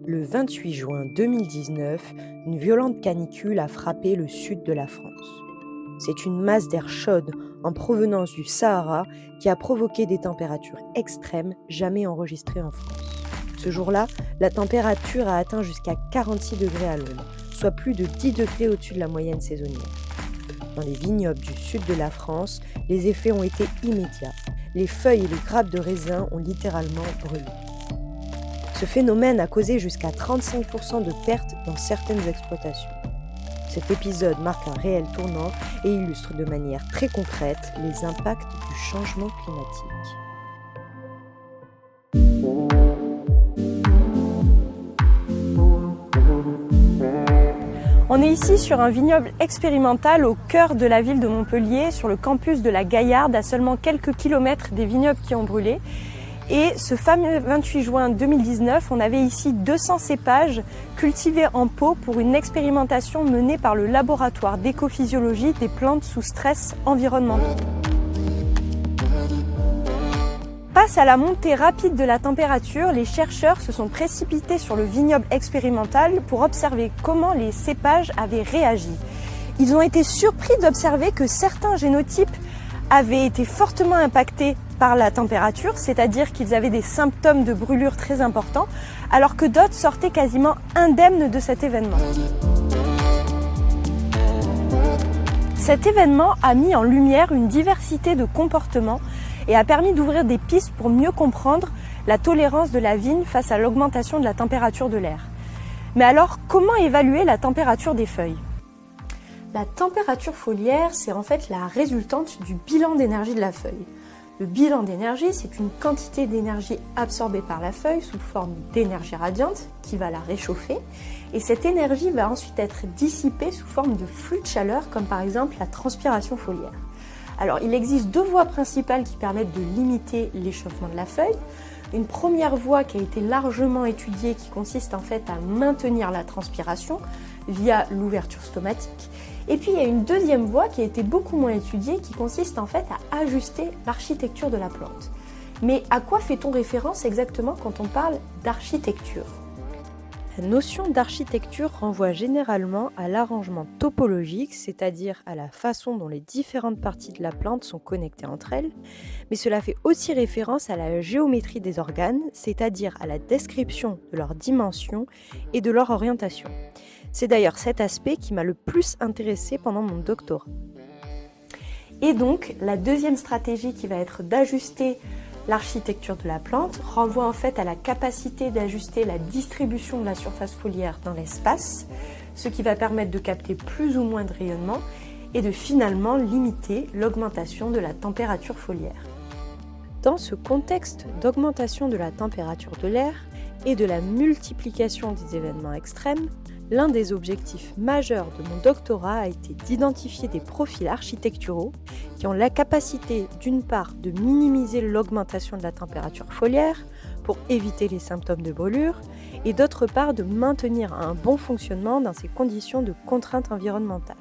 Le 28 juin 2019, une violente canicule a frappé le sud de la France. C'est une masse d'air chaude en provenance du Sahara qui a provoqué des températures extrêmes jamais enregistrées en France. Ce jour-là, la température a atteint jusqu'à 46 degrés à l'ombre, soit plus de 10 degrés au-dessus de la moyenne saisonnière. Dans les vignobles du sud de la France, les effets ont été immédiats. Les feuilles et les grappes de raisin ont littéralement brûlé. Ce phénomène a causé jusqu'à 35% de pertes dans certaines exploitations. Cet épisode marque un réel tournant et illustre de manière très concrète les impacts du changement climatique. On est ici sur un vignoble expérimental au cœur de la ville de Montpellier, sur le campus de la Gaillarde, à seulement quelques kilomètres des vignobles qui ont brûlé. Et ce fameux 28 juin 2019, on avait ici 200 cépages cultivés en pot pour une expérimentation menée par le laboratoire d'écophysiologie des plantes sous stress environnemental. Face à la montée rapide de la température, les chercheurs se sont précipités sur le vignoble expérimental pour observer comment les cépages avaient réagi. Ils ont été surpris d'observer que certains génotypes avaient été fortement impactés par la température, c'est-à-dire qu'ils avaient des symptômes de brûlure très importants, alors que d'autres sortaient quasiment indemnes de cet événement. Cet événement a mis en lumière une diversité de comportements et a permis d'ouvrir des pistes pour mieux comprendre la tolérance de la vigne face à l'augmentation de la température de l'air. Mais alors, comment évaluer la température des feuilles ? La température foliaire, c'est en fait la résultante du bilan d'énergie de la feuille. Le bilan d'énergie, c'est une quantité d'énergie absorbée par la feuille sous forme d'énergie radiante qui va la réchauffer. Et cette énergie va ensuite être dissipée sous forme de flux de chaleur, comme par exemple la transpiration foliaire. Alors, il existe deux voies principales qui permettent de limiter l'échauffement de la feuille. Une première voie qui a été largement étudiée, qui consiste en fait à maintenir la transpiration via l'ouverture stomatique. Et puis, il y a une deuxième voie qui a été beaucoup moins étudiée, qui consiste en fait à ajuster l'architecture de la plante. Mais à quoi fait-on référence exactement quand on parle d'architecture ? La notion d'architecture renvoie généralement à l'arrangement topologique, c'est-à-dire à la façon dont les différentes parties de la plante sont connectées entre elles, mais cela fait aussi référence à la géométrie des organes, c'est-à-dire à la description de leurs dimensions et de leur orientation. C'est d'ailleurs cet aspect qui m'a le plus intéressé pendant mon doctorat. Et donc, la deuxième stratégie qui va être d'ajuster l'architecture de la plante renvoie en fait à la capacité d'ajuster la distribution de la surface foliaire dans l'espace, ce qui va permettre de capter plus ou moins de rayonnement et de finalement limiter l'augmentation de la température foliaire. Dans ce contexte d'augmentation de la température de l'air et de la multiplication des événements extrêmes, l'un des objectifs majeurs de mon doctorat a été d'identifier des profils architecturaux qui ont la capacité, d'une part, de minimiser l'augmentation de la température foliaire pour éviter les symptômes de brûlure, et d'autre part, de maintenir un bon fonctionnement dans ces conditions de contraintes environnementales.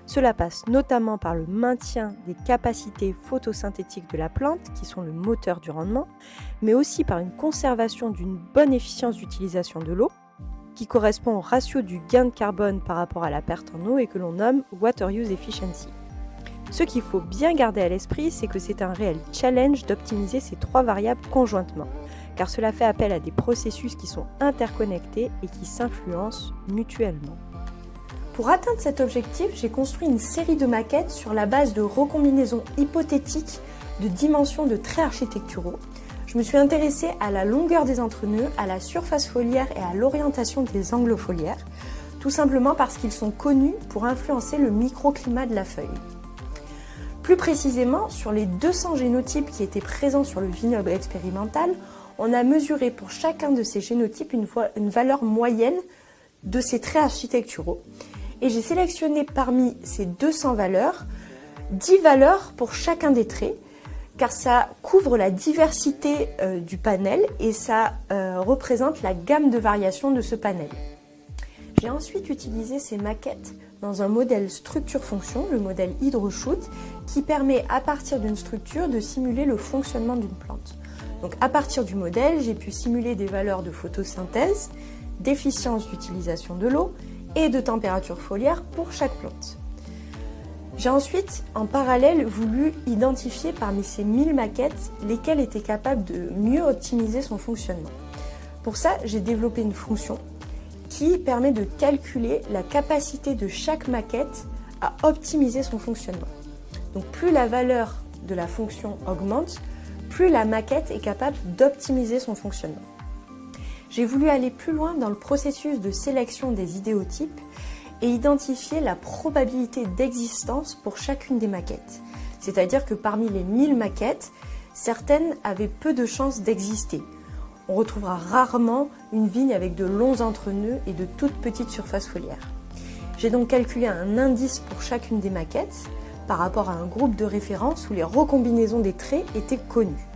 Cela passe notamment par le maintien des capacités photosynthétiques de la plante, qui sont le moteur du rendement, mais aussi par une conservation d'une bonne efficience d'utilisation de l'eau, qui correspond au ratio du gain de carbone par rapport à la perte en eau et que l'on nomme Water Use Efficiency. Ce qu'il faut bien garder à l'esprit, c'est que c'est un réel challenge d'optimiser ces trois variables conjointement, car cela fait appel à des processus qui sont interconnectés et qui s'influencent mutuellement. Pour atteindre cet objectif, j'ai construit une série de maquettes sur la base de recombinaisons hypothétiques de dimensions de traits architecturaux. Je me suis intéressée à la longueur des entrenœuds, à la surface foliaire et à l'orientation des angles foliaires, tout simplement parce qu'ils sont connus pour influencer le microclimat de la feuille. Plus précisément, sur les 200 génotypes qui étaient présents sur le vignoble expérimental, on a mesuré pour chacun de ces génotypes une valeur moyenne de ces traits architecturaux. Et j'ai sélectionné parmi ces 200 valeurs, 10 valeurs pour chacun des traits, car ça couvre la diversité du panel et ça représente la gamme de variations de ce panel. J'ai ensuite utilisé ces maquettes dans un modèle structure-fonction, le modèle HydroShoot, qui permet à partir d'une structure de simuler le fonctionnement d'une plante. Donc à partir du modèle, j'ai pu simuler des valeurs de photosynthèse, d'efficience d'utilisation de l'eau et de température foliaire pour chaque plante. J'ai ensuite, en parallèle, voulu identifier parmi ces 1000 maquettes lesquelles étaient capables de mieux optimiser son fonctionnement. Pour ça, j'ai développé une fonction qui permet de calculer la capacité de chaque maquette à optimiser son fonctionnement. Donc plus la valeur de la fonction augmente, plus la maquette est capable d'optimiser son fonctionnement. J'ai voulu aller plus loin dans le processus de sélection des idéotypes et identifier la probabilité d'existence pour chacune des maquettes. C'est-à-dire que parmi les 1000 maquettes, certaines avaient peu de chances d'exister. On retrouvera rarement une vigne avec de longs entrenœuds et de toutes petites surfaces foliaires. J'ai donc calculé un indice pour chacune des maquettes par rapport à un groupe de référence où les recombinaisons des traits étaient connues.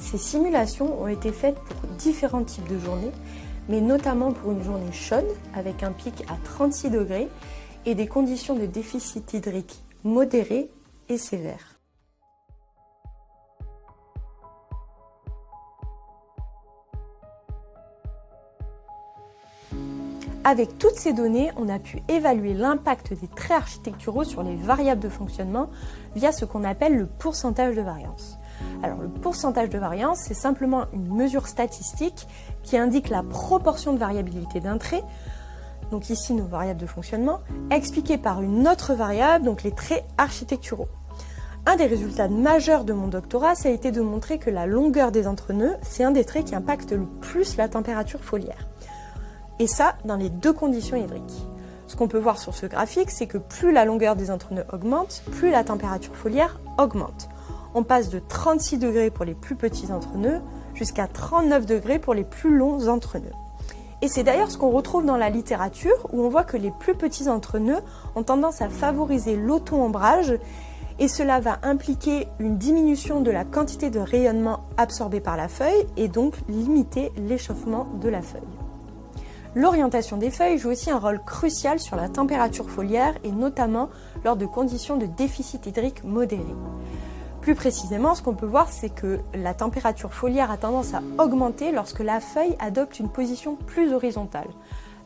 Ces simulations ont été faites pour différents types de journées, mais notamment pour une journée chaude avec un pic à 36 degrés et des conditions de déficit hydrique modérées et sévères. Avec toutes ces données, on a pu évaluer l'impact des traits architecturaux sur les variables de fonctionnement via ce qu'on appelle le pourcentage de variance. Alors le pourcentage de variance, c'est simplement une mesure statistique qui indique la proportion de variabilité d'un trait, donc ici nos variables de fonctionnement, expliquée par une autre variable, donc les traits architecturaux. Un des résultats majeurs de mon doctorat, ça a été de montrer que la longueur des entrenœuds, c'est un des traits qui impacte le plus la température foliaire. Et ça, dans les deux conditions hydriques. Ce qu'on peut voir sur ce graphique, c'est que plus la longueur des entrenœuds augmente, plus la température foliaire augmente. On passe de 36 degrés pour les plus petits entrenœuds jusqu'à 39 degrés pour les plus longs entrenœuds. Et c'est d'ailleurs ce qu'on retrouve dans la littérature où on voit que les plus petits entrenœuds ont tendance à favoriser l'auto-ombrage et cela va impliquer une diminution de la quantité de rayonnement absorbé par la feuille et donc limiter l'échauffement de la feuille. L'orientation des feuilles joue aussi un rôle crucial sur la température foliaire et notamment lors de conditions de déficit hydrique modéré. Plus précisément, ce qu'on peut voir, c'est que la température foliaire a tendance à augmenter lorsque la feuille adopte une position plus horizontale.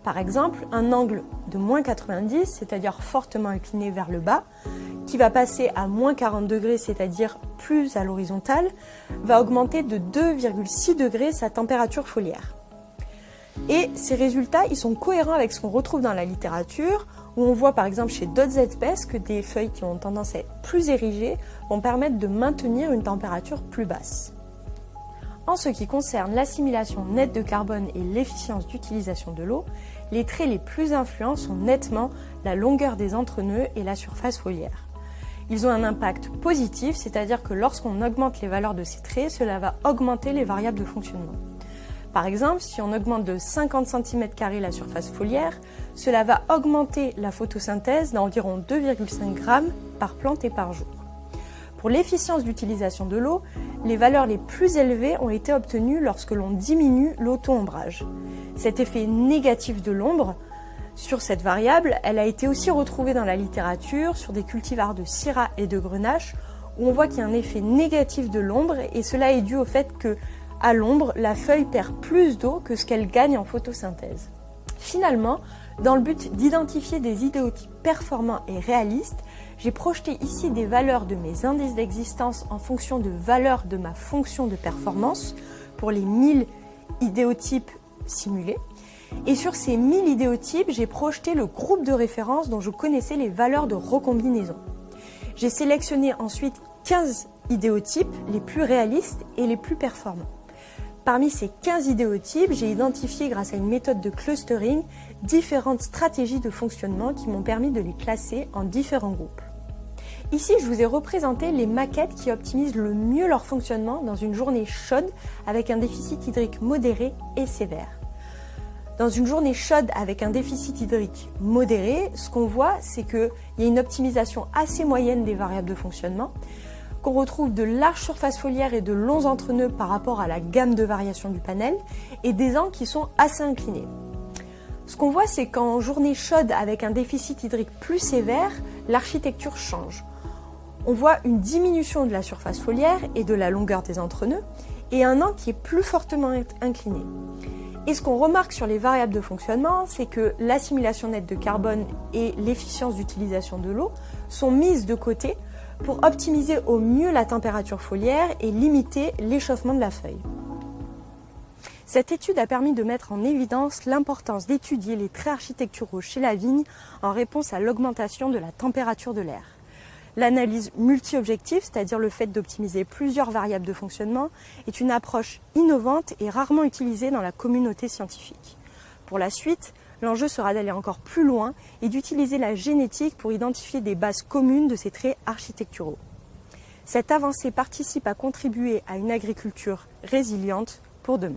Par exemple, un angle de moins 90, c'est-à-dire fortement incliné vers le bas, qui va passer à moins 40 degrés, c'est-à-dire plus à l'horizontale, va augmenter de 2,6 degrés sa température foliaire. Et ces résultats, ils sont cohérents avec ce qu'on retrouve dans la littérature, où on voit par exemple chez d'autres espèces que des feuilles qui ont tendance à être plus érigées vont permettre de maintenir une température plus basse. En ce qui concerne l'assimilation nette de carbone et l'efficience d'utilisation de l'eau, les traits les plus influents sont nettement la longueur des entrenœuds et la surface foliaire. Ils ont un impact positif, c'est-à-dire que lorsqu'on augmente les valeurs de ces traits, cela va augmenter les variables de fonctionnement. Par exemple, si on augmente de 50 cm² la surface foliaire, cela va augmenter la photosynthèse d'environ 2,5 g par plante et par jour. Pour l'efficience d'utilisation de l'eau, les valeurs les plus élevées ont été obtenues lorsque l'on diminue l'auto-ombrage. Cet effet négatif de l'ombre sur cette variable, elle a été aussi retrouvée dans la littérature sur des cultivars de syrah et de grenache où on voit qu'il y a un effet négatif de l'ombre et cela est dû au fait que à l'ombre, la feuille perd plus d'eau que ce qu'elle gagne en photosynthèse. Finalement, dans le but d'identifier des idéotypes performants et réalistes, j'ai projeté ici des valeurs de mes indices d'existence en fonction de valeurs de ma fonction de performance pour les 1000 idéotypes simulés. Et sur ces 1000 idéotypes, j'ai projeté le groupe de référence dont je connaissais les valeurs de recombinaison. J'ai sélectionné ensuite 15 idéotypes les plus réalistes et les plus performants. Parmi ces 15 idéotypes, j'ai identifié grâce à une méthode de clustering différentes stratégies de fonctionnement qui m'ont permis de les classer en différents groupes. Ici, je vous ai représenté les maquettes qui optimisent le mieux leur fonctionnement dans une journée chaude avec un déficit hydrique modéré et sévère. Dans une journée chaude avec un déficit hydrique modéré, ce qu'on voit, c'est qu'il y a une optimisation assez moyenne des variables de fonctionnement, qu'on retrouve de larges surfaces foliaires et de longs entrenœuds par rapport à la gamme de variation du panel et des angles qui sont assez inclinés. Ce qu'on voit, c'est qu'en journée chaude avec un déficit hydrique plus sévère, l'architecture change. On voit une diminution de la surface foliaire et de la longueur des entrenœuds et un angle qui est plus fortement incliné. Et ce qu'on remarque sur les variables de fonctionnement, c'est que l'assimilation nette de carbone et l'efficience d'utilisation de l'eau sont mises de côté pour optimiser au mieux la température foliaire et limiter l'échauffement de la feuille. Cette étude a permis de mettre en évidence l'importance d'étudier les traits architecturaux chez la vigne en réponse à l'augmentation de la température de l'air. L'analyse multi-objectif, c'est-à-dire le fait d'optimiser plusieurs variables de fonctionnement, est une approche innovante et rarement utilisée dans la communauté scientifique. Pour la suite, l'enjeu sera d'aller encore plus loin et d'utiliser la génétique pour identifier des bases communes de ces traits architecturaux. Cette avancée participe à contribuer à une agriculture résiliente pour demain.